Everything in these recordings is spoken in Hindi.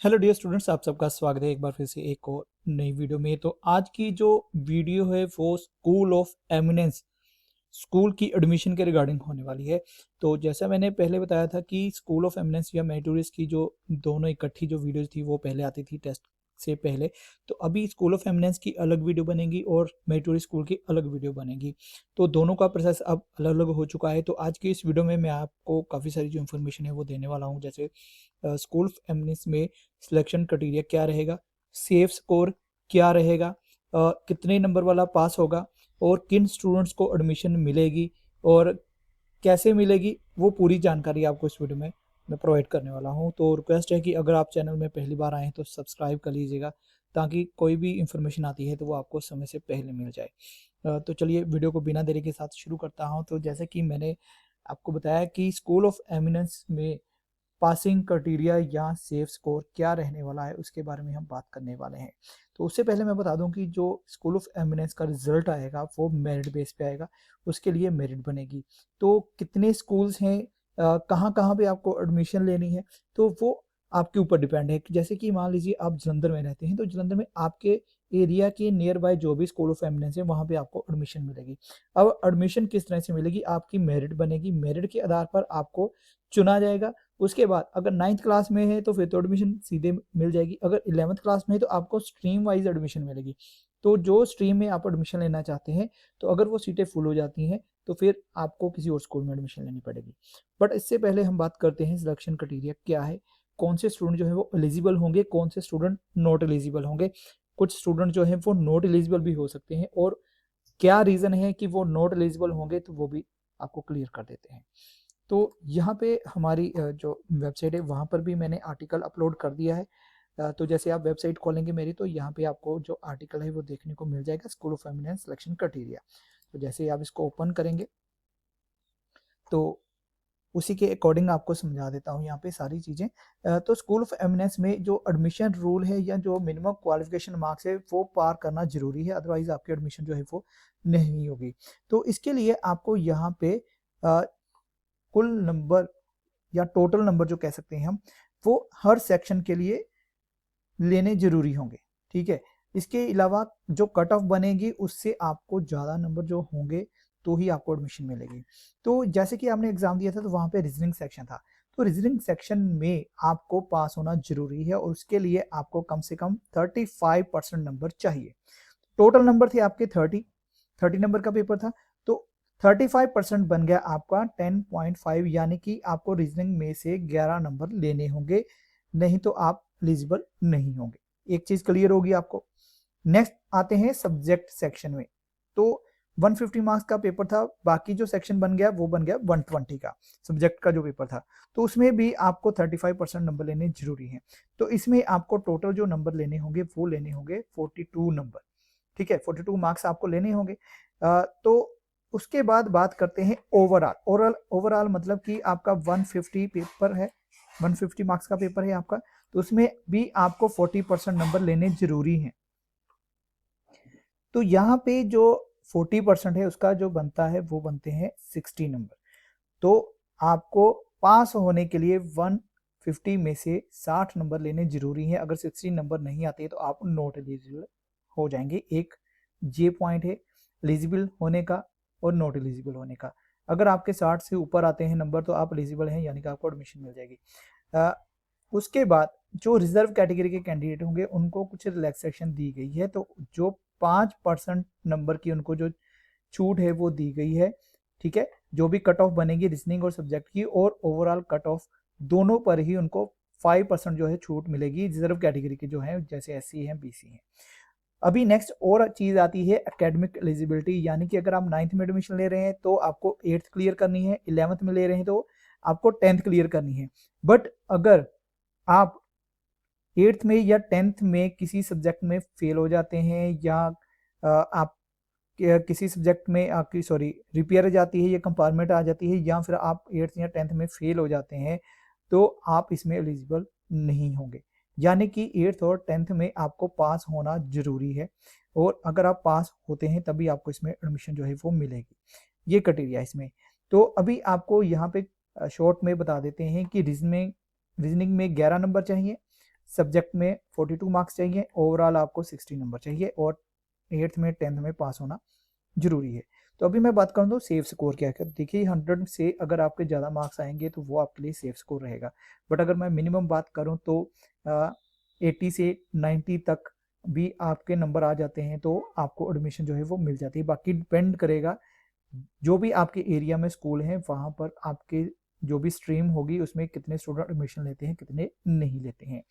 हेलो डियर स्टूडेंट्स, आप सबका स्वागत है एक बार फिर से एक और नई वीडियो में। तो आज की जो वीडियो है वो स्कूल ऑफ एमिनेंस, स्कूल की एडमिशन के रिगार्डिंग होने वाली है। तो जैसा मैंने पहले बताया था कि स्कूल ऑफ एमिनेंस या मेरिटोरियस की जो दोनों इकट्ठी जो वीडियोस थी वो पहले आती थी टेस्ट से पहले। तो अभी स्कूल ऑफ एमिनेंस की अलग वीडियो बनेगी और मेरिटोरियस स्कूल की अलग वीडियो बनेगी। तो दोनों का प्रोसेस अब अलग अलग हो चुका है। तो आज की इस वीडियो में मैं आपको काफ़ी सारी जो इन्फॉर्मेशन है वो देने वाला हूँ। जैसे स्कूल ऑफ एमिनेंस में सिलेक्शन क्राइटेरिया क्या रहेगा, सेफ स्कोर क्या रहेगा, कितने नंबर वाला पास होगा और किन स्टूडेंट्स को एडमिशन मिलेगी और कैसे मिलेगी, वो पूरी जानकारी आपको इस वीडियो में मैं प्रोवाइड करने वाला हूँ। तो रिक्वेस्ट है कि अगर आप चैनल में पहली बार आए हैं तो सब्सक्राइब कर लीजिएगा, ताकि कोई भी इंफॉर्मेशन आती है तो वो आपको समय से पहले मिल जाए। तो चलिए वीडियो को बिना देरी के साथ शुरू करता हूँ। तो जैसे कि मैंने आपको बताया कि स्कूल ऑफ एमिनेंस में पासिंग क्राइटेरिया या सेफ स्कोर क्या रहने वाला है, उसके बारे में हम बात करने वाले हैं। तो उससे पहले मैं बता दूं कि जो स्कूल ऑफ एमिनेंस का रिजल्ट आएगा वो मेरिट बेस पे आएगा, उसके लिए मेरिट बनेगी। तो कितने स्कूल्स हैं, कहाँ कहाँ पे आपको एडमिशन लेनी है, तो वो आपके ऊपर डिपेंड है। जैसे कि मान लीजिए आप जलंधर में रहते हैं, तो जलंधर में आपके एरिया के नियर बाय जो भी स्कूल ऑफ एमिनेंस है वहाँ पे आपको एडमिशन मिलेगी। अब एडमिशन किस तरह से मिलेगी, आपकी मेरिट बनेगी, मेरिट के आधार पर आपको चुना जाएगा। उसके बाद अगर 9th क्लास में है तो फिर तो एडमिशन सीधे मिल जाएगी। अगर 11th क्लास में है तो आपको स्ट्रीम वाइज एडमिशन मिलेगी। तो जो स्ट्रीम में आप एडमिशन लेना चाहते हैं, तो अगर वो सीटें फुल हो जाती हैं तो फिर आपको किसी और स्कूल में एडमिशन लेनी पड़ेगी। बट इससे पहले हम बात करते हैं सिलेक्शन क्राइटेरिया क्या है, कौन से स्टूडेंट जो है वो एलिजिबल होंगे, कौन से स्टूडेंट नॉट एलिजिबल होंगे। कुछ स्टूडेंट जो है वो नॉट एलिजिबल भी हो सकते हैं, और क्या रीज़न है कि वो नॉट एलिजिबल होंगे तो वो भी आपको क्लियर कर देते हैं। तो यहाँ पे हमारी जो वेबसाइट है वहाँ पर भी मैंने आर्टिकल अपलोड कर दिया है। तो जैसे आप वेबसाइट खोलेंगे मेरी, तो यहाँ पे आपको जो आर्टिकल है वो देखने को मिल जाएगा, school of eminence selection criteria. तो जैसे आप इसको ओपन करेंगे तो उसी के अकॉर्डिंग आपको समझा देता हूँ यहाँ पे सारी चीज़ें। तो स्कूल ऑफ एमिनेंस में जो एडमिशन रूल है या जो मिनिमम क्वालिफिकेशन मार्क्स है वो पार करना जरूरी है, अदरवाइज आपकी एडमिशन जो है वो नहीं होगी। तो इसके लिए आपको यहाँ पे कुल नंबर या टोटल नंबर जो कह सकते हैं हम, वो हर सेक्शन के लिए लेने जरूरी होंगे। ठीक है, इसके अलावा जो कट ऑफ बनेगी उससे आपको ज़्यादा नंबर जो होंगे तो ही आपको एडमिशन मिलेगी। तो जैसे कि आपने एग्जाम दिया था तो वहाँ पे रीजनिंग सेक्शन था, तो रीजनिंग सेक्शन में आपको पास होना जरूरी है और उसके लिए आपको कम से कम 35% नंबर चाहिए। टोटल नंबर थे आपके 30 नंबर का पेपर था, तो 35% बन गया आपका 10.5, यानी कि आपको रीजनिंग में से 11 नंबर लेने होंगे, नहीं तो आप एलिजिबल नहीं होंगे। एक चीज क्लियर होगी आपको। नेक्स्ट आते हैं सब्जेक्ट सेक्शन में। तो 150 मार्क्स का पेपर था, बाकी जो सेक्शन बन गया वो बन गया 120 का, सब्जेक्ट का जो पेपर था। तो उसमें भी आपको 35% नंबर लेने जरूरी हैं। तो इसमें आपको टोटल जो नंबर लेने होंगे वो लेने होंगे 42 नंबर। ठीक है, 42 मार्क्स आपको लेने होंगे। तो उसके बाद बात करते हैं ओवरऑल। ओवरऑल मतलब कि आपका 150 पेपर है, 150 मार्क्स का पेपर है आपका, तो उसमें भी आपको 40% नंबर लेने जरूरी हैं। तो यहाँ पे जो 40% है उसका जो बनता है वो बनते हैं 60 नंबर। तो आपको पास होने के लिए 150 में से 60 नंबर लेने जरूरी है। अगर 60 नंबर नहीं आते तो आप नॉट एलिजिबल हो जाएंगे। एक ये पॉइंट है एलिजिबल होने का और नॉट एलिजिबल होने का। अगर आपके 60 से ऊपर आते हैं नंबर तो आप एलिजिबल हैं, यानी कि आपको एडमिशन मिल जाएगी। उसके बाद जो रिजर्व कैटेगरी के कैंडिडेट होंगे उनको कुछ रिलैक्सेशन दी गई है। तो जो 5% नंबर की उनको जो छूट है वो दी गई है। ठीक है, जो भी कट ऑफ बनेगी रीजनिंग और सब्जेक्ट की और ओवरऑल कट ऑफ दोनों पर ही उनको 5% जो है छूट मिलेगी, रिजर्व कैटेगरी के जो है, जैसे SC हैं BC हैं। अभी नेक्स्ट और चीज आती है एकेडमिक एलिजिबिलिटी, यानी कि अगर आप 9th में एडमिशन ले रहे हैं तो आपको 8th क्लियर करनी है, 11th में ले रहे हैं तो आपको 10th क्लियर करनी है। बट अगर आप 8th में या 10th में किसी सब्जेक्ट में फेल हो जाते हैं, या आप किसी सब्जेक्ट में आपकी रिपेयर जाती है या कंपार्टमेंट आ जाती है, या फिर आप 8th या 10th में फेल हो जाते हैं, तो आप इसमें एलिजिबल नहीं होंगे। यानी कि 8th और 10th में आपको पास होना जरूरी है, और अगर आप पास होते हैं तभी आपको इसमें एडमिशन जो है वो मिलेगी। ये क्राइटेरिया इसमें। तो अभी आपको यहाँ पे शॉर्ट में बता देते हैं कि रीजनिंग में 11 नंबर चाहिए, सब्जेक्ट में 42 मार्क्स चाहिए, ओवरऑल आपको 60 नंबर चाहिए और 8th में 10th में पास होना जरूरी है। तो अभी मैं बात करूँ तो सेफ स्कोर क्या है। देखिए 100 से अगर आपके ज़्यादा मार्क्स आएंगे तो वो आपके लिए सेफ स्कोर रहेगा, बट अगर मैं मिनिमम बात करूँ तो 80 से 90 तक भी आपके नंबर आ जाते हैं तो आपको एडमिशन जो है वो मिल जाती है। बाकी डिपेंड करेगा जो भी आपके एरिया में स्कूल है वहाँ पर आपके जो भी स्ट्रीम होगी उसमें कितने स्टूडेंट एडमिशन लेते हैं कितने नहीं लेते हैं,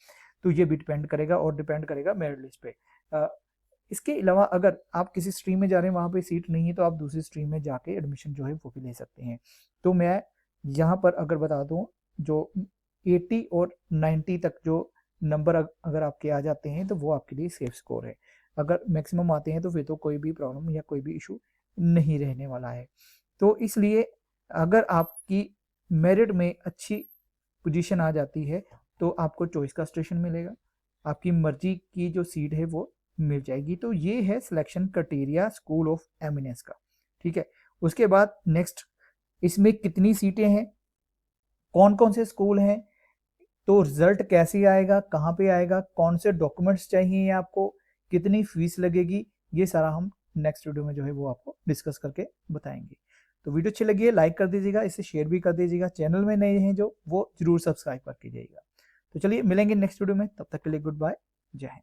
तो ये भी डिपेंड करेगा और डिपेंड करेगा मेरिट लिस्ट पे। इसके अलावा अगर आप किसी स्ट्रीम में जा रहे हैं वहाँ पे सीट नहीं है तो आप दूसरी स्ट्रीम में जाके एडमिशन जो है वो भी ले सकते हैं। तो मैं यहाँ पर अगर बता दूँ जो 80 और 90 तक जो नंबर अगर आपके आ जाते हैं तो वो आपके लिए सेफ स्कोर है। अगर मैक्सिमम आते हैं तो फिर तो कोई भी प्रॉब्लम या कोई भी इशू नहीं रहने वाला है। तो इसलिए अगर आपकी मेरिट में अच्छी पोजीशन आ जाती है तो आपको चॉइस का स्टेशन मिलेगा, आपकी मर्जी की जो सीट है वो मिल जाएगी। तो ये है selection criteria school of eminence का। ठीक है, उसके बाद नेक्स्ट इसमें कितनी सीटें हैं, कौन कौन से स्कूल हैं, तो रिजल्ट कैसे आएगा, कहाँ पे आएगा, कौन से डॉक्यूमेंट्स चाहिए आपको, कितनी फीस लगेगी, ये सारा हम नेक्स्ट वीडियो में जो है वो आपको डिस्कस करके बताएंगे। तो वीडियो अच्छी लगी है लाइक कर दीजिएगा, इसे शेयर भी कर दीजिएगा, चैनल में नए हैं जो वो जरूर सब्सक्राइब कर कीजिएगा। तो चलिए मिलेंगे नेक्स्ट वीडियो में, तब तक के लिए गुड बाय, जय हिंद।